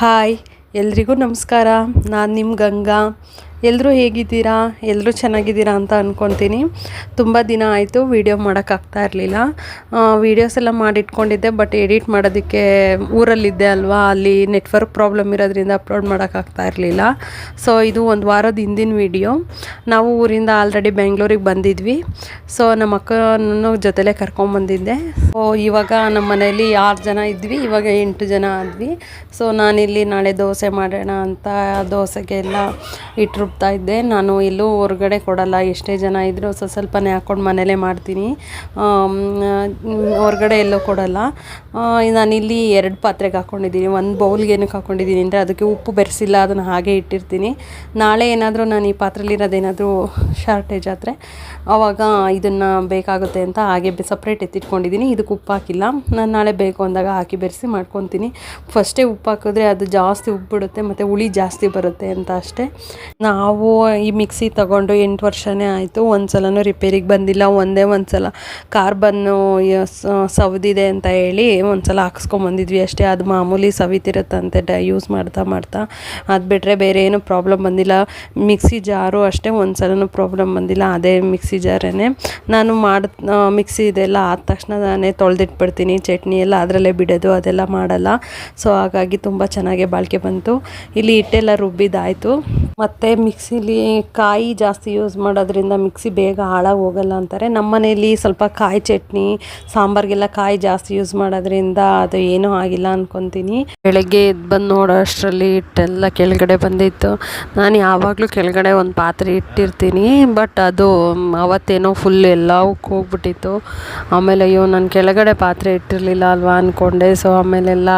Hi ಎಲ್ರಿಗೂ ನಮಸ್ಕಾರ. ನಾನು ನಿಮ್ಮ ಗಂಗಾ. ಎಲ್ಲರೂ ಹೇಗಿದ್ದೀರಾ? ಎಲ್ಲರೂ ಚೆನ್ನಾಗಿದ್ದೀರಾ ಅಂತ ಅಂದ್ಕೊತೀನಿ. ತುಂಬ ದಿನ ಆಯಿತು ವೀಡಿಯೋ ಮಾಡೋಕ್ಕಾಗ್ತಾ ಇರಲಿಲ್ಲ. ವೀಡಿಯೋಸ್ ಎಲ್ಲ ಮಾಡಿಟ್ಕೊಂಡಿದ್ದೆ, ಬಟ್ ಎಡಿಟ್ ಮಾಡೋದಕ್ಕೆ ಊರಲ್ಲಿದ್ದೆ ಅಲ್ವಾ, ಅಲ್ಲಿ ನೆಟ್ವರ್ಕ್ ಪ್ರಾಬ್ಲಮ್ ಇರೋದ್ರಿಂದ ಅಪ್ಲೋಡ್ ಮಾಡೋಕ್ಕಾಗ್ತಾ ಇರಲಿಲ್ಲ. ಸೊ ಇದು ಒಂದು ವಾರದ ಹಿಂದಿನ ವೀಡಿಯೋ. ನಾವು ಊರಿಂದ ಆಲ್ರೆಡಿ ಬೆಂಗಳೂರಿಗೆ ಬಂದಿದ್ವಿ. ಸೊ ನಮ್ಮ ಅಕ್ಕನೂ ಜೊತೆಲೇ ಕರ್ಕೊಂಬಂದಿದ್ದೆ. ಸೊ ಇವಾಗ ನಮ್ಮ ಮನೆಯಲ್ಲಿ 6 ಜನ ಇದ್ವಿ, ಇವಾಗ 8 ಜನ ಆದ್ವಿ. ಸೊ ನಾನಿಲ್ಲಿ ನಾಳೆ ದೋಸೆ ಮಾಡೋಣ ಅಂತ ದೋಸೆಗೆ ಎಲ್ಲ ಇಟ್ಟು ರುಬ್ತಾ ಇದ್ದೆ. ನಾನು ಎಲ್ಲೂ ಹೊರಗಡೆ ಕೊಡಲ್ಲ, ಎಷ್ಟೇ ಜನ ಇದ್ದರೂ ಸ್ವಲ್ಪನೇ ಹಾಕ್ಕೊಂಡು ಮನೇಲೇ ಮಾಡ್ತೀನಿ, ಹೊರಗಡೆ ಎಲ್ಲೂ ಕೊಡಲ್ಲ. ನಾನಿಲ್ಲಿ 2 ಪಾತ್ರೆಗೆ ಹಾಕ್ಕೊಂಡಿದ್ದೀನಿ. ಒಂದು ಬೌಲ್ಗೆ ಏನಕ್ಕೆ ಹಾಕ್ಕೊಂಡಿದ್ದೀನಿ ಅಂದರೆ ಅದಕ್ಕೆ ಉಪ್ಪು ಬೆರೆಸಿಲ್ಲ, ಅದನ್ನು ಹಾಗೆ ಇಟ್ಟಿರ್ತೀನಿ. ನಾಳೆ ಏನಾದರೂ ನಾನು ಈ ಪಾತ್ರೆಲಿರೋದೇನಾದರೂ ಶಾರ್ಟೇಜ್ ಆದರೆ ಆವಾಗ ಇದನ್ನು ಬೇಕಾಗುತ್ತೆ ಅಂತ ಹಾಗೆ ಸಪ್ರೇಟ್ ಎತ್ತಿಟ್ಕೊಂಡಿದ್ದೀನಿ. ಇದಕ್ಕೆ ಉಪ್ಪು ಹಾಕಿಲ್ಲ, ನಾನು ನಾಳೆ ಬೇಕು ಅಂದಾಗ ಹಾಕಿ ಬೆರೆಸಿ ಮಾಡ್ಕೊತೀನಿ. ಫಸ್ಟೇ ಉಪ್ಪು ಹಾಕಿದ್ರೆ ಅದು ಜಾಸ್ತಿ ಉಪ್ಪು ಬಿಡುತ್ತೆ ಮತ್ತು ಹುಳಿ ಜಾಸ್ತಿ ಬರುತ್ತೆ ಅಂತ ಅಷ್ಟೇ. ನಾವು ಈ ಮಿಕ್ಸಿ ತಗೊಂಡು 8 ವರ್ಷನೇ ಆಯಿತು, ಒಂದು ಸಲನೂ ರಿಪೇರಿಗೆ ಬಂದಿಲ್ಲ. ಒಂದೇ ಒಂದು ಸಲ ಕಾರ್ಬನ್ನು ಸವದಿದೆ ಅಂತ ಹೇಳಿ ಒಂದು ಸಲ ಹಾಕ್ಸ್ಕೊಂಬಂದಿದ್ವಿ ಅಷ್ಟೇ. ಅದು ಮಾಮೂಲಿ ಸವಿತಿರುತ್ತಂತೆ ಯೂಸ್ ಮಾಡ್ತಾ ಅದು ಬಿಟ್ಟರೆ ಬೇರೆ ಏನೂ ಪ್ರಾಬ್ಲಮ್ ಬಂದಿಲ್ಲ. ಮಿಕ್ಸಿ ಜಾರು ಅಷ್ಟೇ, ಒಂದು ಸಲನೂ ಪ್ರಾಬ್ಲಮ್ ಬಂದಿಲ್ಲ. ಅದೇ ಮಿಕ್ಸಿ ಜಾರೇ ನಾನು ಮಿಕ್ಸಿ ಇದೆಲ್ಲ ಆದ ತಕ್ಷಣ ನಾನೇ ತೊಳೆದಿಟ್ಬಿಡ್ತೀನಿ. ಚಟ್ನಿ ಎಲ್ಲ ಅದರಲ್ಲೇ ಬಿಡೋದು, ಅದೆಲ್ಲ ಮಾಡಲ್ಲ. ಸೊ ಹಾಗಾಗಿ ತುಂಬ ಚೆನ್ನಾಗಿ ಬಾಳಿಕೆ ಬಂತು. ಇಲ್ಲಿ ಹಿಟ್ಟೆಲ್ಲ ರುಬ್ಬಿದ್ದಾಯಿತು. ಮತ್ತು ಮಿಕ್ಸಿಲಿ ಕಾಯಿ ಜಾಸ್ತಿ ಯೂಸ್ ಮಾಡೋದ್ರಿಂದ ಮಿಕ್ಸಿ ಬೇಗ ಹಾಳಾಗಿ ಹೋಗಲ್ಲ ಅಂತಾರೆ. ನಮ್ಮ ಮನೇಲಿ ಸ್ವಲ್ಪ ಕಾಯಿ ಚಟ್ನಿ ಸಾಂಬಾರಿಗೆಲ್ಲ ಕಾಯಿ ಜಾಸ್ತಿ ಯೂಸ್ ಮಾಡೋದ್ರಿಂದ ಅದು ಏನೂ ಆಗಿಲ್ಲ ಅಂದ್ಕೊತೀನಿ. ಬೆಳಗ್ಗೆ ಎದ್ದು ಬಂದು ನೋಡೋ ಅಷ್ಟರಲ್ಲಿ ಹಿಟ್ಟೆಲ್ಲ ಕೆಳಗಡೆ ಬಂದಿತ್ತು. ನಾನು ಯಾವಾಗಲೂ ಕೆಳಗಡೆ ಒಂದು ಪಾತ್ರೆ ಇಟ್ಟಿರ್ತೀನಿ, ಬಟ್ ಅದು ಅವತ್ತೇನೋ ಫುಲ್ ಎಲ್ಲ ಹೋಗ್ಬಿಟ್ಟಿತ್ತು. ಆಮೇಲೆ ಅಯ್ಯೋ ನಾನು ಕೆಳಗಡೆ ಪಾತ್ರೆ ಇಟ್ಟಿರಲಿಲ್ಲ ಅಲ್ವಾ ಅಂದ್ಕೊಂಡೆ. ಸೊ ಆಮೇಲೆಲ್ಲ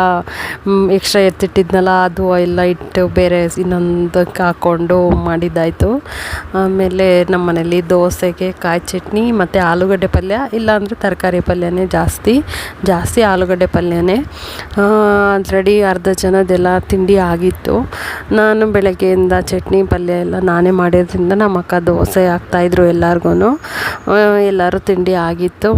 ಎಕ್ಸ್ಟ್ರಾ ಎತ್ತಿಟ್ಟಿದ್ನಲ್ಲ ಅದು ಎಲ್ಲ ಇಟ್ಟು ಬೇರೆ ಇನ್ನೊಂದಕ್ಕೆ ಹಾಕ್ಕೊಂಡು ಮಾಡಿದ್ದಾಯಿತು. ಆಮೇಲೆ ನಮ್ಮ ಮನೇಲಿ ದೋಸೆಗೆ ಕಾಯಿ ಚಟ್ನಿ ಮತ್ತು ಆಲೂಗಡ್ಡೆ ಪಲ್ಯ, ಇಲ್ಲಾಂದರೆ ತರಕಾರಿ ಪಲ್ಯನೇ ಜಾಸ್ತಿ ಆಲೂಗಡ್ಡೆ ಪಲ್ಯನೇ. ಆಲ್ರೆಡಿ ಅರ್ಧ ಜನದೆಲ್ಲ ತಿಂಡಿ ಆಗಿತ್ತು. ನಾನು ಬೆಳಗ್ಗೆಯಿಂದ ಚಟ್ನಿ ಪಲ್ಯ ಎಲ್ಲ ನಾನೇ ಮಾಡಿದ್ರಿಂದ ನಮ್ಮ ಅಕ್ಕ ದೋಸೆ ಹಾಕ್ತಾಯಿದ್ರು ಎಲ್ಲರಿಗೂ. ಎಲ್ಲರೂ ತಿಂಡಿ ಆಗಿತ್ತು.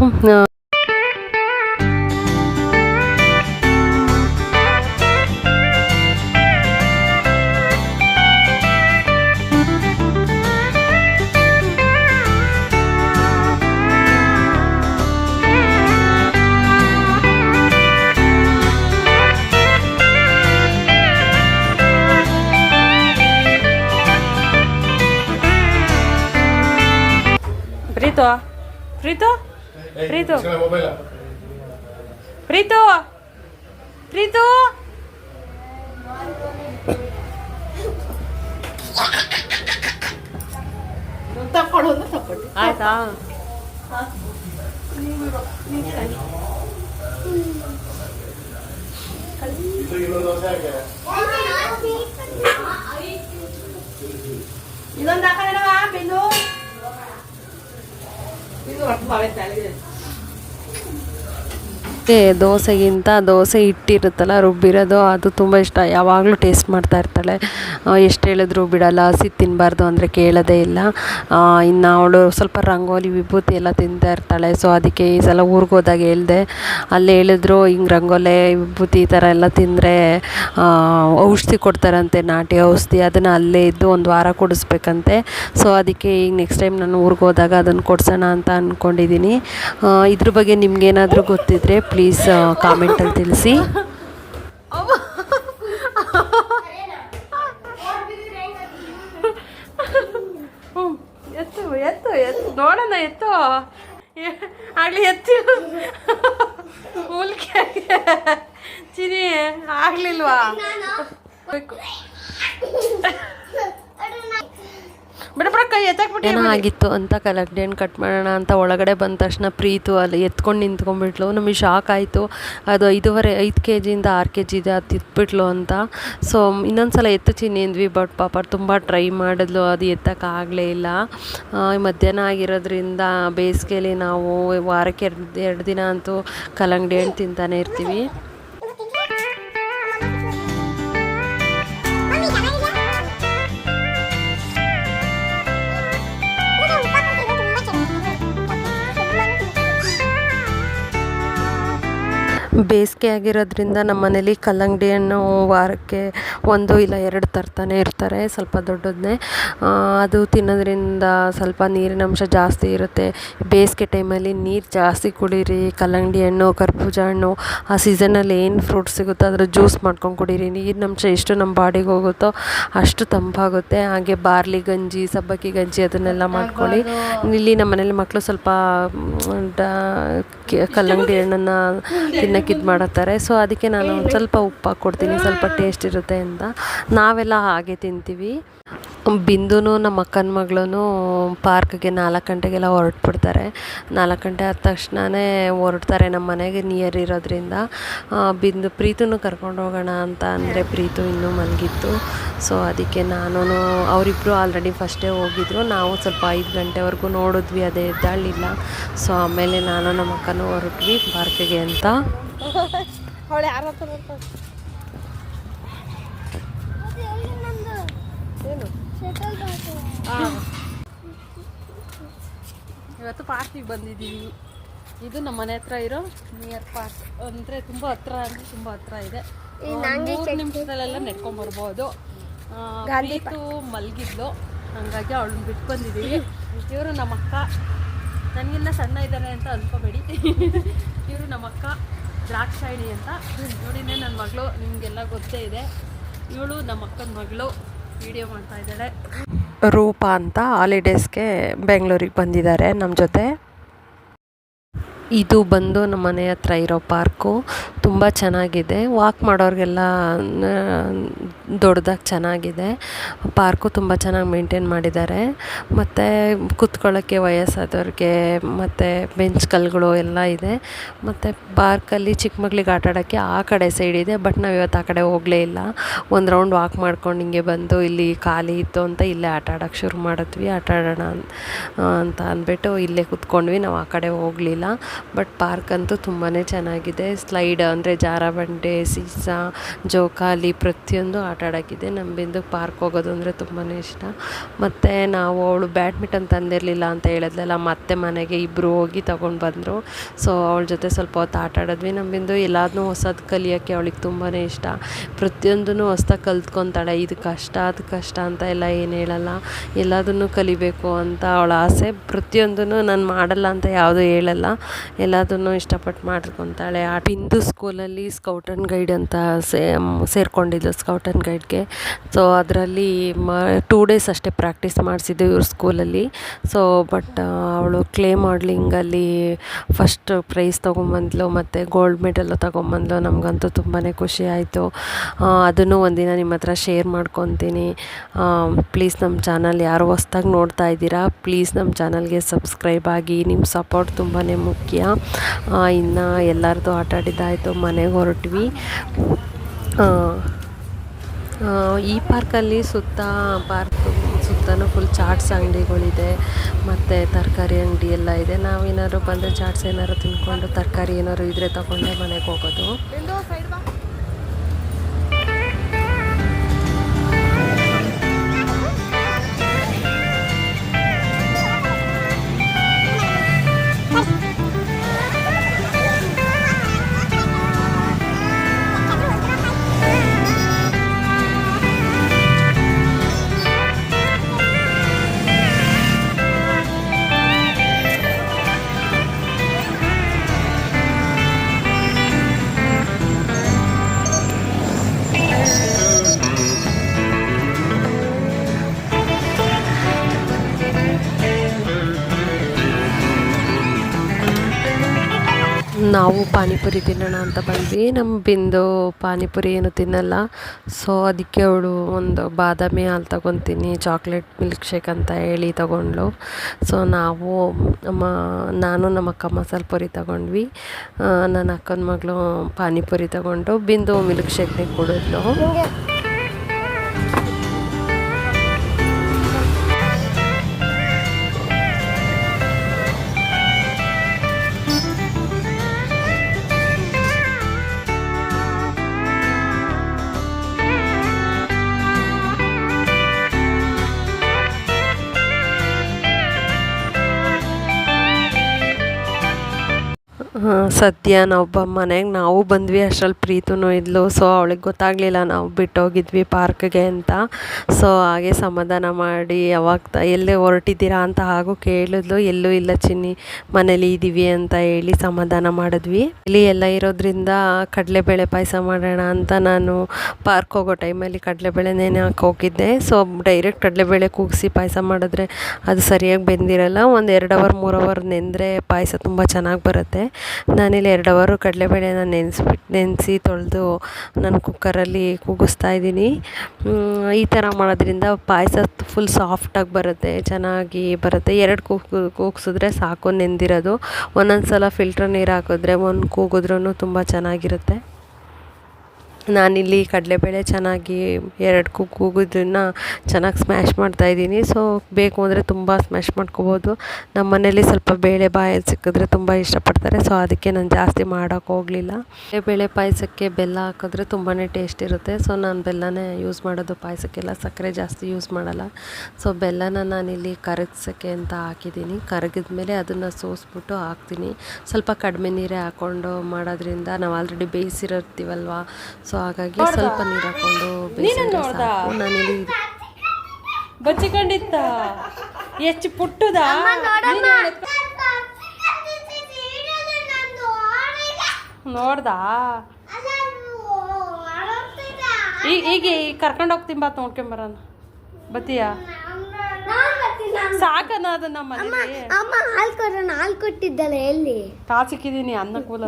ಪ್ರೀತು ಆಯ್ತಾ? ಇದೊಂದು ದೋಸೆಗಿಂತ ದೋಸೆ ಹಿಟ್ಟಿರುತ್ತಲ್ಲ ರುಬ್ಬಿರೋದು, ಅದು ತುಂಬ ಇಷ್ಟ. ಯಾವಾಗಲೂ ಟೇಸ್ಟ್ ಮಾಡ್ತಾ ಇರ್ತಾಳೆ. ಎಷ್ಟು ಹೇಳಿದ್ರು ಬಿಡಲ್ಲ, ಹಸಿ ತಿನ್ನಬಾರ್ದು ಅಂದರೆ ಕೇಳೋದೇ ಇಲ್ಲ. ಇನ್ನು ಅವಳು ಸ್ವಲ್ಪ ರಂಗೋಲಿ ವಿಭೂತಿ ಎಲ್ಲ ತಿಂತಾ ಇರ್ತಾಳೆ. ಸೊ ಅದಕ್ಕೆ ಈ ಸಲ ಊರಿಗೆ ಹೋದಾಗ ಹೇಳಿದೆ, ಅಲ್ಲಿ ಹೇಳಿದ್ರು ಹಿಂಗೆ ರಂಗೋಲೆ ವಿಭೂತಿ ಈ ಥರ ಎಲ್ಲ ತಿಂದರೆ ಔಷಧಿ ಕೊಡ್ತಾರಂತೆ, ನಾಟಿ ಔಷಧಿ. ಅದನ್ನು ಅಲ್ಲೇ ಇದ್ದು 1 ವಾರ ಕೊಡಿಸ್ಬೇಕಂತೆ. ಸೊ ಅದಕ್ಕೆ ಈಗ ನೆಕ್ಸ್ಟ್ ಟೈಮ್ ನಾನು ಊರಿಗೆ ಹೋದಾಗ ಅದನ್ನು ಕೊಡ್ಸೋಣ ಅಂತ ಅಂದ್ಕೊಂಡಿದ್ದೀನಿ. ಇದ್ರ ಬಗ್ಗೆ ನಿಮ್ಗೇನಾದರೂ ಗೊತ್ತಿದ್ದರೆ ಪ್ಲೀಸ್ ಕಾಮೆಂಟಲ್ಲಿ ತಿಳಿಸಿ. ಎತ್ತು ನೋಡೋಣ, ಎತ್ತು ಆಗಲಿ, ಎತ್ತು ಮೂಲಿಕೆ ಚಿನಿ ಆಗ್ಲಿಲ್ವಾ? ಏನಾಗಿತ್ತು ಅಂತ ಕಲೆಕ್ಟ್ ಹಣ್ಣು ಕಟ್ ಮಾಡೋಣ ಅಂತ ಒಳಗಡೆ ಬಂದ ತಕ್ಷಣ ಪ್ರೀತು ಅಲ್ಲಿ ಎತ್ಕೊಂಡು ನಿಂತ್ಕೊಂಡ್ಬಿಟ್ಲು. ನಮಗೆ ಶಾಕ್ ಆಯಿತು. ಅದು 5 kg 6 kg ಇದೆ, ಅದು ತಿತ್ಬಿಟ್ಲು ಅಂತ. ಸೊ ಇನ್ನೊಂದು ಸಲ ಎತ್ತು ಚಿನ್ನಿ ಅಂದ್ವಿ, ಬಟ್ ಪಾಪ ತುಂಬ ಟ್ರೈ ಮಾಡಿದ್ಲು, ಅದು ಎತ್ತಕ್ಕಾಗಲೇ ಇಲ್ಲ. ಮಧ್ಯಾಹ್ನ ಆಗಿರೋದ್ರಿಂದ ಬೇಸಿಗೆಯಲ್ಲಿ ನಾವು ವಾರಕ್ಕೆ 2 ದಿನ ಅಂತೂ ಕಲ್ಲಂಗಡಿ ಹಣ್ಣು ತಿಂತಾನೆ ಇರ್ತೀವಿ. ಬೇಸಿಗೆ ಆಗಿರೋದ್ರಿಂದ ನಮ್ಮ ಮನೇಲಿ ಕಲ್ಲಂಗಡಿ ಹಣ್ಣು ವಾರಕ್ಕೆ 1 ಇಲ್ಲ 2 ತರ್ತಾನೆ ಇರ್ತಾರೆ, ಸ್ವಲ್ಪ ದೊಡ್ಡದನ್ನೇ. ಅದು ತಿನ್ನೋದ್ರಿಂದ ಸ್ವಲ್ಪ ನೀರಿನ ಅಂಶ ಜಾಸ್ತಿ ಇರುತ್ತೆ. ಬೇಸಿಗೆ ಟೈಮಲ್ಲಿ ನೀರು ಜಾಸ್ತಿ ಕುಡೀರಿ. ಕಲ್ಲಂಗಡಿ ಹಣ್ಣು, ಕರ್ಬೂಜ ಹಣ್ಣು, ಆ ಸೀಸನಲ್ಲಿ ಏನು ಫ್ರೂಟ್ ಸಿಗುತ್ತೋ ಅದರ ಜ್ಯೂಸ್ ಮಾಡ್ಕೊಂಡು ಕುಡೀರಿ. ನೀರಿನ ಅಂಶ ಎಷ್ಟು ನಮ್ಮ ಬಾಡಿಗೆ ಹೋಗುತ್ತೋ ಅಷ್ಟು ತಂಪಾಗುತ್ತೆ. ಹಾಗೆ ಬಾರ್ಲಿ ಗಂಜಿ, ಸಬ್ಬಕ್ಕಿ ಗಂಜಿ ಅದನ್ನೆಲ್ಲ ಮಾಡ್ಕೊಳ್ಳಿ. ಇಲ್ಲಿ ನಮ್ಮ ಮನೇಲಿ ಮಕ್ಕಳು ಸ್ವಲ್ಪ ಕಲ್ಲಂಗಡಿ ಹಣ್ಣನ್ನು ತಿನ್ನೋಕೆ ಇದು ಮಾಡುತ್ತಾರೆ. ಸೊ ಅದಕ್ಕೆ ನಾನು ಸ್ವಲ್ಪ ಉಪ್ಪು ಹಾಕ್ಕೊಡ್ತೀನಿ, ಸ್ವಲ್ಪ ಟೇಸ್ಟ್ ಇರುತ್ತೆ ಅಂತ. ನಾವೆಲ್ಲ ಹಾಗೆ ತಿಂತೀವಿ. ಬಿಂದುನು ನಮ್ಮ ಅಕ್ಕನ ಮಗಳೂ ಪಾರ್ಕ್ಗೆ 4 ಗಂಟೆಗೆಲ್ಲ ಹೊರಟ್ಬಿಡ್ತಾರೆ. 4 ಗಂಟೆ ಆದ ತಕ್ಷಣವೇ ಹೊರಡ್ತಾರೆ, ನಮ್ಮ ಮನೆಗೆ ನಿಯರ್ ಇರೋದ್ರಿಂದ. ಬಿಂದು ಪ್ರೀತುನು ಕರ್ಕೊಂಡು ಹೋಗೋಣ ಅಂತ ಅಂದರೆ ಪ್ರೀತು ಇನ್ನೂ ಮಲಗಿತ್ತು. ಸೊ ಅದಕ್ಕೆ ನಾನು, ಅವರಿಬ್ಬರು ಆಲ್ರೆಡಿ ಫಸ್ಟೇ ಹೋಗಿದ್ರು. ನಾವು ಸ್ವಲ್ಪ 5 ಗಂಟೆವರೆಗೂ ನೋಡಿದ್ವಿ, ಅದೇ ಎದ್ದಾಳಿಲ್ಲ. ಸೊ ಆಮೇಲೆ ನಾನು ನಮ್ಮ ಅಕ್ಕನೂ ಹೊರಟ್ವಿ ಪಾರ್ಕ್ಗೆ ಅಂತ. ಇವತ್ತು ಪಾರ್ಕಿಗೆ ಬಂದಿದ್ದೀವಿ. ಇದು ನಮ್ಮ ಮನೆ ಹತ್ರ ಇರೋ ನಿಯರ್ ಪಾರ್ಕ್, ಅಂದರೆ ತುಂಬ ಹತ್ರ, ಅಂದರೆ ತುಂಬ ಹತ್ರ ಇದೆ. 3 ನಿಮಿಷದಲ್ಲೆಲ್ಲ ನೆಡ್ಕೊಂಬರ್ಬೋದು. ಪ್ರೀತು ಮಲಗಿದ್ಲು, ಹಾಗಾಗಿ ಅವಳನ್ನ ಬಿಟ್ಟು ಬಂದಿದ್ದೀವಿ. ಇವರು ನಮ್ಮ ಅಕ್ಕ, ನನಗಿನ್ನ ಸಣ್ಣ ಇದ್ದಾರೆ ಅಂತ ಅಂದ್ಕೋಬೇಡಿ. ಇವರು ನಮ್ಮ ಅಕ್ಕ ದ್ರಾಕ್ಷಾಯಿಣಿ ಅಂತ. ನೋಡಿನೇ ನನ್ನ ಮಗಳು, ನಿಮಗೆಲ್ಲ ಗೊತ್ತೇ ಇದೆ. ಇವಳು ನಮ್ಮ ಅಕ್ಕನ ಮಗಳು, ವಿಡಿಯೋ ಮಾಡ್ತಾ ಇದ್ದಾಳೆ. ರೂಪಾ ಅಂತ ಹಾಲಿಡೇಸ್ಗೆ ಬೆಂಗಳೂರಿಗೆ ಬಂದಿದ್ದಾರೆ ನಮ್ಮ ಜೊತೆ. ಇದು ಬಂದು ನಮ್ಮ ಮನೆ ಹತ್ರ ಇರೋ ಪಾರ್ಕು, ತುಂಬ ಚೆನ್ನಾಗಿದೆ. ವಾಕ್ ಮಾಡೋರಿಗೆಲ್ಲ ದೊಡ್ಡದಾಗಿ ಚೆನ್ನಾಗಿದೆ. ಪಾರ್ಕು ತುಂಬ ಚೆನ್ನಾಗಿ ಮೇಂಟೈನ್ ಮಾಡಿದ್ದಾರೆ. ಮತ್ತು ಕೂತ್ಕೊಳ್ಳೋಕ್ಕೆ ವಯಸ್ಸಾದವ್ರಿಗೆ ಮತ್ತು ಬೆಂಚ್ ಕಲ್ಗಳು ಎಲ್ಲ ಇದೆ. ಮತ್ತು ಪಾರ್ಕಲ್ಲಿ ಚಿಕ್ಕ ಮಕ್ಳಿಗೆ ಆಟ ಆಡೋಕ್ಕೆ ಆ ಕಡೆ ಸೈಡ್ ಇದೆ. ಬಟ್ ನಾವು ಇವತ್ತು ಆ ಕಡೆ ಹೋಗಲೇ ಇಲ್ಲ. ಒಂದು ರೌಂಡ್ ವಾಕ್ ಮಾಡ್ಕೊಂಡು ಹಿಂಗೆ ಬಂದು ಇಲ್ಲಿ ಖಾಲಿ ಇತ್ತು ಅಂತ ಇಲ್ಲೇ ಆಟ ಆಡೋಕ್ಕೆ ಶುರು ಮಾಡಿದ್ವಿ. ಆಟ ಆಡೋಣ ಅಂತ ಅಂದ್ಬಿಟ್ಟು ಇಲ್ಲೇ ಕೂತ್ಕೊಂಡ್ವಿ, ನಾವು ಆ ಕಡೆ ಹೋಗಲಿಲ್ಲ. ಬಟ್ ಪಾರ್ಕ್ ಅಂತೂ ತುಂಬಾ ಚೆನ್ನಾಗಿದೆ. ಸ್ಲೈಡ್ ಅಂದರೆ ಜಾರಬಂಡೆ, ಸೀಸಾ, ಜೋಕಾಲಿ ಪ್ರತಿಯೊಂದು ಆಟ ಆಡೋಕ್ಕಿದೆ. ನಮ್ಮ ಬಿಂದು ಪಾರ್ಕ್ ಹೋಗೋದು ಅಂದರೆ ತುಂಬಾ ಇಷ್ಟ. ಮತ್ತು ನಾವು, ಅವಳು ಬ್ಯಾಡ್ಮಿಂಟನ್ ತಂದಿರಲಿಲ್ಲ ಅಂತ ಹೇಳಿದ್ಲಲ್ಲ, ಮತ್ತೆ ಮನೆಗೆ ಇಬ್ಬರು ಹೋಗಿ ತೊಗೊಂಡು ಬಂದರು. ಸೊ ಅವಳ ಜೊತೆ ಸ್ವಲ್ಪ ಹೊತ್ತು ಆಟ ಆಡಿದ್ವಿ. ನಮ್ಮ ಬಿಂದು ಎಲ್ಲದನ್ನೂ ಹೊಸದು ಕಲಿಯೋಕ್ಕೆ ಅವಳಿಗೆ ತುಂಬಾ ಇಷ್ಟ. ಪ್ರತಿಯೊಂದೂ ಹೊಸ್ದಾಗಿ ಕಲ್ತ್ಕೊತಾಳೆ. ಇದು ಕಷ್ಟ, ಅದು ಕಷ್ಟ ಅಂತ ಎಲ್ಲ ಏನು ಹೇಳಲ್ಲ, ಎಲ್ಲದನ್ನೂ ಕಲಿಬೇಕು ಅಂತ ಅವಳ ಆಸೆ. ಪ್ರತಿಯೊಂದೂ ನಾನು ಮಾಡಲ್ಲ ಅಂತ ಯಾವುದೂ ಹೇಳಲ್ಲ, ಎಲ್ಲದನ್ನೂ ಇಷ್ಟಪಟ್ಟು ಮಾಡ್ಕೊತಾಳೆ. ಬಿಂದು ಸ್ಕೂಲಲ್ಲಿ ಸ್ಕೌಟ್ ಆ್ಯಂಡ್ ಗೈಡ್ ಅಂತ ಸೇರಿಕೊಂಡಿದ್ದು, ಸ್ಕೌಟ್ ಆ್ಯಂಡ್ ಗೈಡ್ಗೆ. ಸೊ ಅದರಲ್ಲಿ 2 ಡೇಸ್ ಅಷ್ಟೇ ಪ್ರಾಕ್ಟೀಸ್ ಮಾಡಿಸಿದ್ದು ಇವ್ರ ಸ್ಕೂಲಲ್ಲಿ. ಸೊ ಬಟ್ ಅವಳು ಕ್ಲೇ ಮಾಡ್ಲಿಂಗಲ್ಲಿ ಫಸ್ಟ್ ಪ್ರೈಸ್ ತೊಗೊಂಬಂದ್ಲು, ಮತ್ತು ಗೋಲ್ಡ್ ಮೆಡಲ್ಲು ತೊಗೊಂಬಂದ್ಲು. ನಮಗಂತೂ ತುಂಬಾ ಖುಷಿ ಆಯಿತು. ಅದನ್ನು ಒಂದಿನ ನಿಮ್ಮ ಹತ್ರ ಶೇರ್ ಮಾಡ್ಕೊತೀನಿ. ಪ್ಲೀಸ್ ನಮ್ಮ ಚಾನಲ್ ಯಾರು ಹೊಸ್ದಾಗಿ ನೋಡ್ತಾ ಇದ್ದೀರಾ, ಪ್ಲೀಸ್ ನಮ್ಮ ಚಾನಲ್ಗೆ ಸಬ್ಸ್ಕ್ರೈಬ್ ಆಗಿ. ನಿಮ್ಮ ಸಪೋರ್ಟ್ ತುಂಬಾ ಮುಖ್ಯ. ಇನ್ನು ಎಲ್ಲರದು ಆಟ ಆಡಿದ್ದಾಯಿತು, ಮನೆಗೆ ಹೊರಟ್ವಿ. ಈ ಪಾರ್ಕಲ್ಲಿ ಸುತ್ತನೂ ಫುಲ್ ಚಾಟ್ಸ್ ಅಂಗಡಿಗಳಿದೆ, ಮತ್ತು ತರಕಾರಿ ಅಂಗಡಿ ಎಲ್ಲ ಇದೆ. ನಾವೇನಾದ್ರು ಬಂದರೆ ಚಾಟ್ಸ್ ಏನಾದ್ರು ತಿನ್ಕೊಂಡು ತರಕಾರಿ ಏನಾದ್ರು ಇದ್ದರೆ ತಗೊಂಡೆ ಮನೆಗೆ ಹೋಗೋದು. ನಾವು ಪಾನಿಪುರಿ ತಿನ್ನೋಣ ಅಂತ ಬಂದ್ವಿ. ನಮ್ಮ ಬಿಂದು ಪಾನಿಪುರಿ ಏನು ತಿನ್ನಲ್ಲ. ಸೊ ಅದಕ್ಕೆ ಅವಳು ಒಂದು ಬಾದಾಮಿ ಹಾಲು ತಗೊತೀನಿ, ಚಾಕ್ಲೇಟ್ ಮಿಲ್ಕ್ ಶೇಕ್ ಅಂತ ಹೇಳಿ ತಗೊಂಡ್ಳು. ಸೊ ನಾನು ನಮ್ಮ ಅಕ್ಕ ಮಸಾಲೆ ಪುರಿ ತಗೊಂಡ್ವಿ. ನನ್ನ ಅಕ್ಕನ ಮಗಳು ಪಾನಿಪುರಿ ತಗೊಂಡು ಬಿಂದು ಮಿಲ್ಕ್ ಶೇಕ್ನೇ ಕುಡಿದ್ಲು. ಸದ್ಯ ನಾವೊಬ್ಬ ಮನೆಗೆ ನಾವು ಬಂದ್ವಿ, ಅಷ್ಟರಲ್ಲಿ ಪ್ರೀತೂ ಇದ್ಲು. ಸೊ ಅವಳಿಗೆ ಗೊತ್ತಾಗಲಿಲ್ಲ ನಾವು ಬಿಟ್ಟೋಗಿದ್ವಿ ಪಾರ್ಕ್ಗೆ ಅಂತ. ಸೊ ಹಾಗೆ ಸಮಾಧಾನ ಮಾಡಿ ಯಾವಾಗ ಎಲ್ಲೇ ಹೊರಟಿದ್ದೀರಾ ಅಂತ ಹಾಗೂ ಕೇಳಿದ್ಲು. ಎಲ್ಲೂ ಇಲ್ಲ ಚಿನ್ನಿ, ಮನೇಲಿ ಇದ್ದೀವಿ ಅಂತ ಹೇಳಿ ಸಮಾಧಾನ ಮಾಡಿದ್ವಿ. ಇಲ್ಲಿ ಎಲ್ಲ ಇರೋದ್ರಿಂದ ಕಡಲೆಬೇಳೆ ಪಾಯಸ ಮಾಡೋಣ ಅಂತ ನಾನು ಪಾರ್ಕ್ ಹೋಗೋ ಟೈಮಲ್ಲಿ ಕಡಲೆಬೇಳೆ ನೆನೆ ಹಾಕಿ ಹೋಗಿದ್ದೆ. ಸೊ ಡೈರೆಕ್ಟ್ ಕಡಲೆಬೇಳೆ ಕೂಗಿಸಿ ಪಾಯಸ ಮಾಡಿದ್ರೆ ಅದು ಸರಿಯಾಗಿ ಬೆಂದಿರಲ್ಲ. ಒಂದು 2 ಅವರ್ 3 ಅವರ್ ನೆಂದರೆ ಪಾಯಸ ತುಂಬ ಚೆನ್ನಾಗಿ ಬರುತ್ತೆ. ನಾನಿಲ್ಲಿ 2 ಅವರು ಕಡಲೆಬೇಳೆನ ನೆನೆಸಿ ತೊಳೆದು ನಾನು ಕುಕ್ಕರಲ್ಲಿ ಕೂಗಿಸ್ತಾ ಇದ್ದೀನಿ. ಈ ಥರ ಮಾಡೋದ್ರಿಂದ ಪಾಯಸ ಫುಲ್ ಸಾಫ್ಟಾಗಿ ಬರುತ್ತೆ, ಚೆನ್ನಾಗಿ ಬರುತ್ತೆ. 2 ಕೂಗಿಸಿದ್ರೆ ಸಾಕು ನೆಂದಿರೋದು. ಒಂದೊಂದು ಸಲ ಫಿಲ್ಟರ್ ನೀರು ಹಾಕಿದ್ರೆ ಒಂದು ಕೂಗಿದ್ರೂ ತುಂಬ ಚೆನ್ನಾಗಿರುತ್ತೆ. ನಾನಿಲ್ಲಿ ಕಡಲೆಬೇಳೆ ಚೆನ್ನಾಗಿ 2 ಕೂಗೋದನ್ನು ಚೆನ್ನಾಗಿ ಸ್ಮ್ಯಾಶ್ ಮಾಡ್ತಾಯಿದ್ದೀನಿ. ಸೊ ಬೇಕು ಅಂದರೆ ತುಂಬ ಸ್ಮ್ಯಾಶ್ ಮಾಡ್ಕೋಬೋದು. ನಮ್ಮ ಮನೇಲಿ ಸ್ವಲ್ಪ ಬೇಳೆ ಬಾಯಲ್ಲಿ ಸಿಕ್ಕಿದ್ರೆ ತುಂಬ ಇಷ್ಟಪಡ್ತಾರೆ. ಸೊ ಅದಕ್ಕೆ ನಾನು ಜಾಸ್ತಿ ಮಾಡೋಕ್ಕೆ ಹೋಗಲಿಲ್ಲ. ಬೇಳೆ ಪಾಯಸಕ್ಕೆ ಬೆಲ್ಲ ಹಾಕಿದ್ರೆ ತುಂಬಾ ಟೇಸ್ಟ್ ಇರುತ್ತೆ. ಸೊ ನಾನು ಬೆಲ್ಲನೇ ಯೂಸ್ ಮಾಡೋದು ಪಾಯಸಕ್ಕೆಲ್ಲ, ಸಕ್ಕರೆ ಜಾಸ್ತಿ ಯೂಸ್ ಮಾಡಲ್ಲ. ಸೊ ಬೆಲ್ಲನ ನಾನಿಲ್ಲಿ ಕರಗಿಸೋಕ್ಕೆ ಅಂತ ಹಾಕಿದ್ದೀನಿ. ಕರಗಿದ ಮೇಲೆ ಅದನ್ನು ಸೋಸ್ಬಿಟ್ಟು ಹಾಕ್ತೀನಿ. ಸ್ವಲ್ಪ ಕಡಿಮೆ ನೀರೇ ಹಾಕ್ಕೊಂಡು ಮಾಡೋದ್ರಿಂದ ನಾವು ಆಲ್ರೆಡಿ ಬೇಯಿಸಿರ್ತೀವಲ್ವ. ಸೊ ಹಾಗಾಗಿ ಸ್ವಲ್ಪ ನೀರು ಹಾಕ್ಕೊಂಡು ಬೇಯಿಸಿದ್ರೆ ಸಾಕು. ನಾನಿಲ್ಲಿ ಬಚ್ಚಿಕೊಂಡಿತ್ತ ಎಷ್ಟು ಪುಟ್ಟದ ನೋಡ್ದ. ಈಗ ಕರ್ಕೊಂಡು ಹೋಗ್ತೀನಿ, ಬಾತ್ ನೋಡ್ಕೊಂಬರೋಣ. ಬತ್ತೀಯ ಸಾಕನ ಅದು ನಮ್ಮ ಮನೇಲಿ ಹಾಲು ಕೊಟ್ಟಿದ್ದಲ್ಲ, ಎಲ್ಲಿ ಕಾಲು ಸಿಕ್ಕಿದ್ದೀನಿ. ಅನ್ನ ಕೂಲ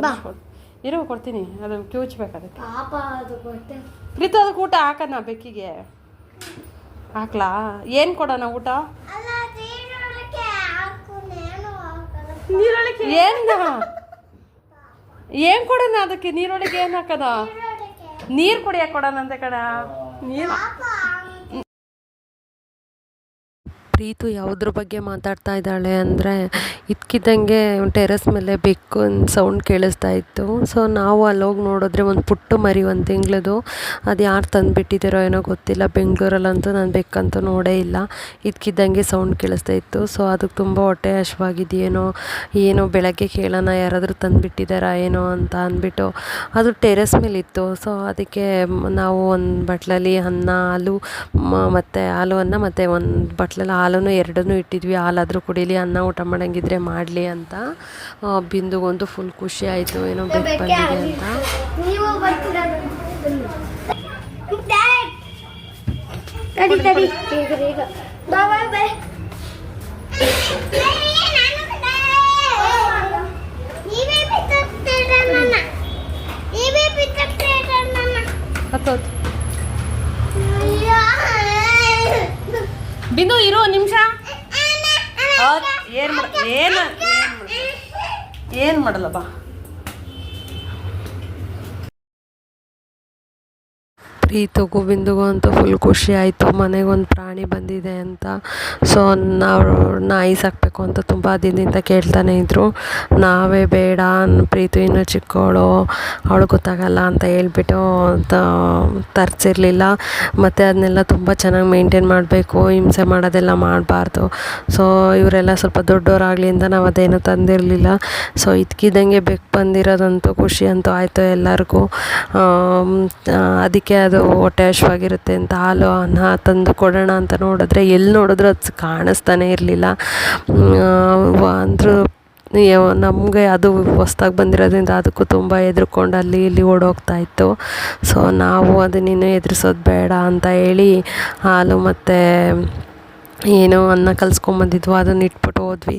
ಇರೋ ಕೊಡ್ತೀನಿ, ಅದು ಕಿವುಚ್ಬೇಕು ಅದಕ್ಕೆ. ಪ್ರೀತು ಅದಕ್ಕೆ ಊಟ ಹಾಕೋಣ, ಬೆಕ್ಕಿಗೆ ಹಾಕ್ಲಾ? ಏನು ಕೊಡೋಣ ಊಟ? ಏನು ಕೊಡೋಣ ಅದಕ್ಕೆ? ನೀರೊಳಗೆ ಏನು ಹಾಕೋಣ? ನೀರು ಕುಡಿಯಕ್ಕೆ ಕೊಡೋಣ ಅಂತ ಕಣ. ನೀರು ಪ್ರೀತು ಯಾವುದ್ರ ಬಗ್ಗೆ ಮಾತಾಡ್ತಾ ಇದ್ದಾಳೆ ಅಂದರೆ, ಇದ್ಕಿದ್ದಂಗೆ ಟೆರೆಸ್ ಮೇಲೆ ಬೆಕ್ಕು ಸೌಂಡ್ ಕೇಳಿಸ್ತಾ ಇತ್ತು. ಸೊ ನಾವು ಅಲ್ಲೋಗಿ ನೋಡಿದ್ರೆ ಒಂದು ಪುಟ್ಟ ಮರಿ, 1 ತಿಂಗಳದು. ಅದು ಯಾರು ತಂದುಬಿಟ್ಟಿದ್ದಾರೋ ಏನೋ ಗೊತ್ತಿಲ್ಲ. ಬೆಂಗಳೂರಲ್ಲಂತೂ ನಾನು ಬೆಕ್ಕಂತೂ ನೋಡೇ ಇಲ್ಲ. ಇದ್ಕಿದ್ದಂಗೆ ಸೌಂಡ್ ಕೇಳಿಸ್ತಾ ಇತ್ತು. ಸೊ ಅದಕ್ಕೆ ತುಂಬ ಹೊಟ್ಟೆ ಹಶ್ವಾಗಿದೆಯೇನೋ ಏನೋ, ಬೆಳಗ್ಗೆ ಕೇಳೋಣ ಯಾರಾದರೂ ತಂದುಬಿಟ್ಟಿದ್ದಾರಾ ಏನೋ ಅಂತ ಅಂದ್ಬಿಟ್ಟು ಅದು ಟೆರೆಸ್ ಮೇಲಿತ್ತು. ಸೊ ಅದಕ್ಕೆ ನಾವು ಒಂದು ಬಟ್ಲಲ್ಲಿ ಅನ್ನ, ಹಾಲು ಮತ್ತು ಅನ್ನ ಮತ್ತು ಒಂದು ಬಟ್ಲಲ್ಲಿ ಹಾಲೂ 2 ಇಟ್ಟಿದ್ವಿ. ಹಾಲಾದರೂ ಕುಡೀಲಿ, ಅನ್ನ ಊಟ ಮಾಡೋಂಗಿದ್ರೆ ಮಾಡಲಿ ಅಂತ. ಬಿಂದುಗಂತೂ ಫುಲ್ ಖುಷಿ ಆಯಿತು, ಏನೋ ಬೆಕ್ಕು ಬಂದಿದೆ ಅಂತ. ಬಿಂದು ಇರೋ ನಿಮಿಷ. ಏನು ಮಾಡಲ್ಲ ಬಾ. ಪ್ರೀತಿಗೂ ಬಿಂದುಗೂ ಅಂತೂ ಫುಲ್ ಖುಷಿ ಆಯಿತು, ಮನೆಗೊಂದು ಪ್ರಾಣಿ ಬಂದಿದೆ ಅಂತ. ಸೊ ನಾವು ನಾಯಿ ಸಾಕಬೇಕು ಅಂತ ತುಂಬ ದಿನದಿಂದ ಕೇಳ್ತಾನೆ ಇದ್ದರು. ನಾವೇ ಬೇಡ, ಪ್ರೀತು ಇನ್ನೂ ಚಿಕ್ಕವಳು, ಅವಳು ಗೊತ್ತಾಗಲ್ಲ ಅಂತ ಹೇಳ್ಬಿಟ್ಟು ತರಿಸಿರ್ಲಿಲ್ಲ. ಮತ್ತು ಅದನ್ನೆಲ್ಲ ತುಂಬ ಚೆನ್ನಾಗಿ ಮೇಂಟೈನ್ ಮಾಡಬೇಕು, ಹಿಂಸೆ ಮಾಡೋದೆಲ್ಲ ಮಾಡಬಾರ್ದು. ಸೊ ಇವರೆಲ್ಲ ಸ್ವಲ್ಪ ದೊಡ್ಡವರಾಗಲಿ ಅಂತ ನಾವು ಅದೇನೂ ತಂದಿರಲಿಲ್ಲ. ಸೊ ಇದ್ಕಿದ್ದಂಗೆ ಬೆಕ್ಕು ಬಂದಿರೋದಂತೂ ಖುಷಿ ಅಂತೂ ಆಯಿತು ಎಲ್ಲರಿಗೂ. ಅದಕ್ಕೆ ಅದು ಹೊಟ್ಟೆ ಹಶ್ವಾಗಿರುತ್ತೆ ಅಂತ ಹಾಲು ಅನ್ನ ತಂದು ಕೊಡೋಣ ಅಂತ ನೋಡಿದ್ರೆ ಎಲ್ಲಿ ನೋಡಿದ್ರು ಅದು ಕಾಣಿಸ್ತಾನೆ ಇರಲಿಲ್ಲ. ಅಂದರೂ ನಮಗೆ ಅದು ಹೊಸ್ದಾಗಿ ಬಂದಿರೋದ್ರಿಂದ ಅದಕ್ಕೂ ತುಂಬ ಹೆದ್ರುಕೊಂಡು ಅಲ್ಲಿ ಇಲ್ಲಿ ಓಡೋಗ್ತಾ ಇತ್ತು. ಸೊ ನಾವು ಅದನ್ನಿನ್ನೂ ಎದುರಿಸೋದು ಬೇಡ ಅಂತ ಹೇಳಿ ಹಾಲು ಮತ್ತು ಏನೋ ಅನ್ನ ಕಲಿಸ್ಕೊಂಬಂದಿದ್ವು ಅದನ್ನು ಇಟ್ಬಿಟ್ಟು ಹೋದ್ವಿ.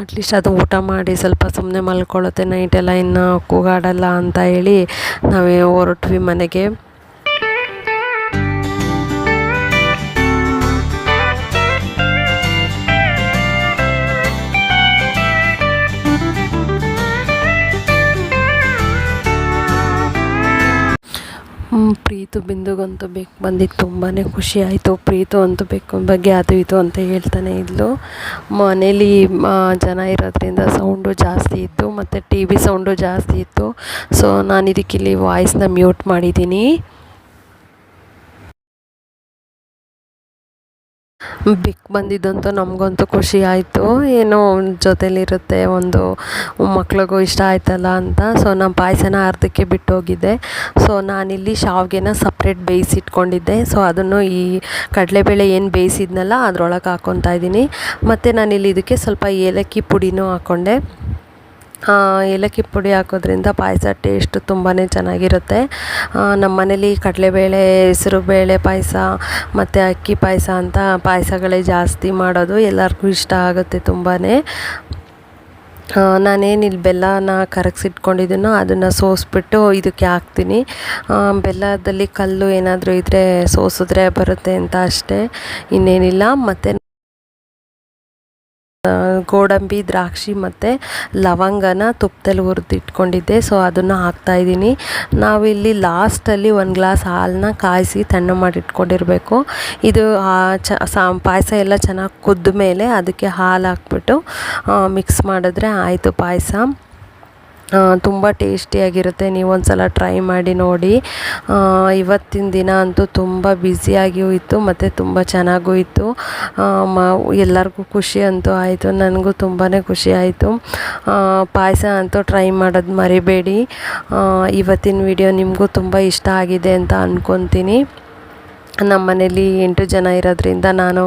ಅಟ್ಲೀಸ್ಟ್ ಅದು ಊಟ ಮಾಡಿ ಸ್ವಲ್ಪ ಸುಮ್ಮನೆ ಮಲ್ಕೊಳ್ಳುತ್ತೆ, ನೈಟೆಲ್ಲ ಇನ್ನು ಕೂಗಾಡಲ್ಲ ಅಂತ ಹೇಳಿ ನಾವೇ ಹೊರಟ್ವಿ ಮನೆಗೆ. ಪ್ರೀತು ಬಿಂದುಗಂತೂ ಬೆಕ್ಕು ಬಂದಿದ್ದು ತುಂಬಾ ಖುಷಿ ಆಯಿತು. ಪ್ರೀತು ಅಂತೂ ಬೆಕ್ಕು ಬಗ್ಗೆ ಅದು ಇದು ಅಂತ ಹೇಳ್ತಾನೆ ಇದ್ಲು. ಮನೇಲಿ ಜನ ಇರೋದ್ರಿಂದ ಸೌಂಡು ಜಾಸ್ತಿ ಇತ್ತು ಮತ್ತು TV ಸೌಂಡು ಜಾಸ್ತಿ ಇತ್ತು. ಸೊ ನಾನು ಇದಕ್ಕಿಲ್ಲಿ ವಾಯ್ಸ್ನ ಮ್ಯೂಟ್ ಮಾಡಿದ್ದೀನಿ. ಬಿಕ್ ಬಂದಿದ್ದಂತೂ ನಮಗಂತೂ ಖುಷಿ ಆಯಿತು. ಏನೋ ಜೊತೇಲಿರುತ್ತೆ, ಒಂದು ಮಕ್ಳಿಗೂ ಇಷ್ಟ ಆಯ್ತಲ್ಲ ಅಂತ. ಸೊ ನಮ್ಮ ಪಾಯಸನ ಅರ್ಧಕ್ಕೆ ಬಿಟ್ಟು ಹೋಗಿದ್ದೆ. ಸೊ ನಾನಿಲ್ಲಿ ಶಾವಿಗೆನ ಸಪ್ರೇಟ್ ಬೇಯಿಸಿಟ್ಕೊಂಡಿದ್ದೆ. ಸೊ ಅದನ್ನು ಈ ಕಡಲೆಬೇಳೆ ಏನು ಬೇಯಿಸಿದ್ನಲ್ಲ ಅದರೊಳಗೆ ಹಾಕ್ಕೊತಾ ಇದ್ದೀನಿ. ಮತ್ತು ನಾನಿಲ್ಲಿ ಇದಕ್ಕೆ ಸ್ವಲ್ಪ ಏಲಕ್ಕಿ ಪುಡಿನೂ ಹಾಕ್ಕೊಂಡೆ. ಏಲಕ್ಕಿ ಪುಡಿ ಹಾಕೋದ್ರಿಂದ ಪಾಯಸ ಟೇಸ್ಟ್ ತುಂಬಾ ಚೆನ್ನಾಗಿರುತ್ತೆ. ನಮ್ಮ ಮನೇಲಿ ಕಡಲೆಬೇಳೆ, ಹೆಸರುಬೇಳೆ ಪಾಯಸ ಮತ್ತು ಅಕ್ಕಿ ಪಾಯಸ ಅಂತ ಪಾಯಸಗಳೇ ಜಾಸ್ತಿ ಮಾಡೋದು. ಎಲ್ಲರಿಗೂ ಇಷ್ಟ ಆಗುತ್ತೆ ತುಂಬಾ. ನಾನೇನಿಲ್ಲಿ ಬೆಲ್ಲನ ಕರಗಿಸಿಟ್ಕೊಂಡಿದ್ದೀನೋ ಅದನ್ನು ಸೋಸಿಬಿಟ್ಟು ಇದಕ್ಕೆ ಹಾಕ್ತೀನಿ. ಬೆಲ್ಲದಲ್ಲಿ ಕಲ್ಲು ಏನಾದರೂ ಇದ್ದರೆ ಸೋಸಿದ್ರೆ ಬರುತ್ತೆ ಅಂತ ಅಷ್ಟೇ, ಇನ್ನೇನಿಲ್ಲ. ಮತ್ತು ಗೋಡಂಬಿ, ದ್ರಾಕ್ಷಿ ಮತ್ತು ಲವಂಗನ ತುಪ್ಪದಲ್ಲಿ ಹುರಿದಿಟ್ಕೊಂಡಿದ್ದೆ. ಸೊ ಅದನ್ನು ಹಾಕ್ತಾಯಿದ್ದೀನಿ. ನಾವಿಲ್ಲಿ ಲಾಸ್ಟಲ್ಲಿ 1 ಗ್ಲಾಸ್ ಹಾಲನ್ನ ಕಾಯಿಸಿ ತಣ್ಣಗೆ ಮಾಡಿಟ್ಕೊಂಡಿರಬೇಕು. ಇದು ಪಾಯಸ ಎಲ್ಲ ಚೆನ್ನಾಗಿ ಕುದ್ದ ಮೇಲೆ ಅದಕ್ಕೆ ಹಾಲು ಹಾಕ್ಬಿಟ್ಟು ಮಿಕ್ಸ್ ಮಾಡಿದ್ರೆ ಆಯಿತು ಪಾಯಸ. ತುಂಬ ಟೇಸ್ಟಿಯಾಗಿರುತ್ತೆ. ನೀವು ಒಂದು ಸಲ ಟ್ರೈ ಮಾಡಿ ನೋಡಿ. ಇವತ್ತಿನ ದಿನ ಅಂತೂ ತುಂಬ ಬ್ಯುಸಿಯಾಗಿಯೂ ಇತ್ತು ಮತ್ತು ತುಂಬ ಚೆನ್ನಾಗೂ ಇತ್ತು. ಎಲ್ಲರಿಗೂ ಖುಷಿ ಅಂತೂ ಆಯಿತು, ನನಗೂ ತುಂಬಾ ಖುಷಿ ಆಯಿತು. ಪಾಯಸ ಅಂತೂ ಟ್ರೈ ಮಾಡೋದು ಮರಿಬೇಡಿ. ಇವತ್ತಿನ ವಿಡಿಯೋ ನಿಮಗೂ ತುಂಬ ಇಷ್ಟ ಆಗಿದೆ ಅಂತ ಅಂದ್ಕೊತೀನಿ. ನಮ್ಮ ಮನೇಲಿ 8 ಜನ ಇರೋದ್ರಿಂದ ನಾನು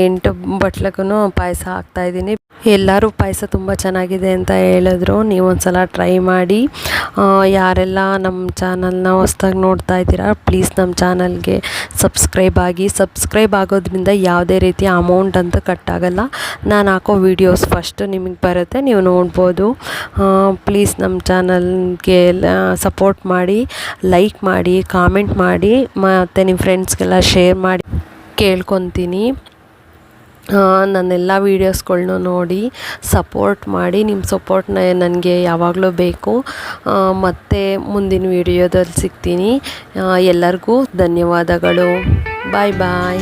8 ಬಟ್ಲಿಗೂ ಪಾಯಸ ಹಾಕ್ತಾಯಿದ್ದೀನಿ. ಎಲ್ಲರೂ ಪಾಯಸ ತುಂಬ ಚೆನ್ನಾಗಿದೆ ಅಂತ ಹೇಳಿದ್ರು. ನೀವು ಒಂದು ಸಲ ಟ್ರೈ ಮಾಡಿ. ಯಾರೆಲ್ಲ ನಮ್ಮ ಚಾನಲ್ನ ಹೊಸ್ದಾಗಿ ನೋಡ್ತಾ ಇದ್ದೀರಾ, ಪ್ಲೀಸ್ ನಮ್ಮ ಚಾನಲ್ಗೆ ಸಬ್ಸ್ಕ್ರೈಬ್ ಆಗಿ. ಸಬ್ಸ್ಕ್ರೈಬ್ ಆಗೋದ್ರಿಂದ ಯಾವುದೇ ರೀತಿಯ ಅಮೌಂಟ್ ಅಂತ ಕಟ್ಟಾಗಲ್ಲ. ನಾನು ಹಾಕೋ ವೀಡಿಯೋಸ್ ಫಸ್ಟು ನಿಮಗೆ ಬರುತ್ತೆ, ನೀವು ನೋಡ್ಬೋದು. ಪ್ಲೀಸ್ ನಮ್ಮ ಚಾನಲ್ಗೆ ಸಪೋರ್ಟ್ ಮಾಡಿ, ಲೈಕ್ ಮಾಡಿ, ಕಾಮೆಂಟ್ ಮಾಡಿ, ಮತ್ತು ನಿಮ್ಮ ಫ್ರೆಂಡ್ಸ್ಗೆಲ್ಲ ಶೇರ್ ಮಾಡಿ ಕೇಳ್ಕೊತೀನಿ. ನನ್ನೆಲ್ಲ ವೀಡಿಯೋಸ್ಗಳ್ನು ನೋಡಿ ಸಪೋರ್ಟ್ ಮಾಡಿ. ನಿಮ್ಮ ಸಪೋರ್ಟ್ನ ನನಗೆ ಯಾವಾಗಲೂ ಬೇಕು. ಮತ್ತು ಮುಂದಿನ ವೀಡಿಯೋದಲ್ಲಿ ಸಿಗ್ತೀನಿ. ಎಲ್ಲರಿಗೂ ಧನ್ಯವಾದಗಳು. ಬಾಯ್ ಬಾಯ್.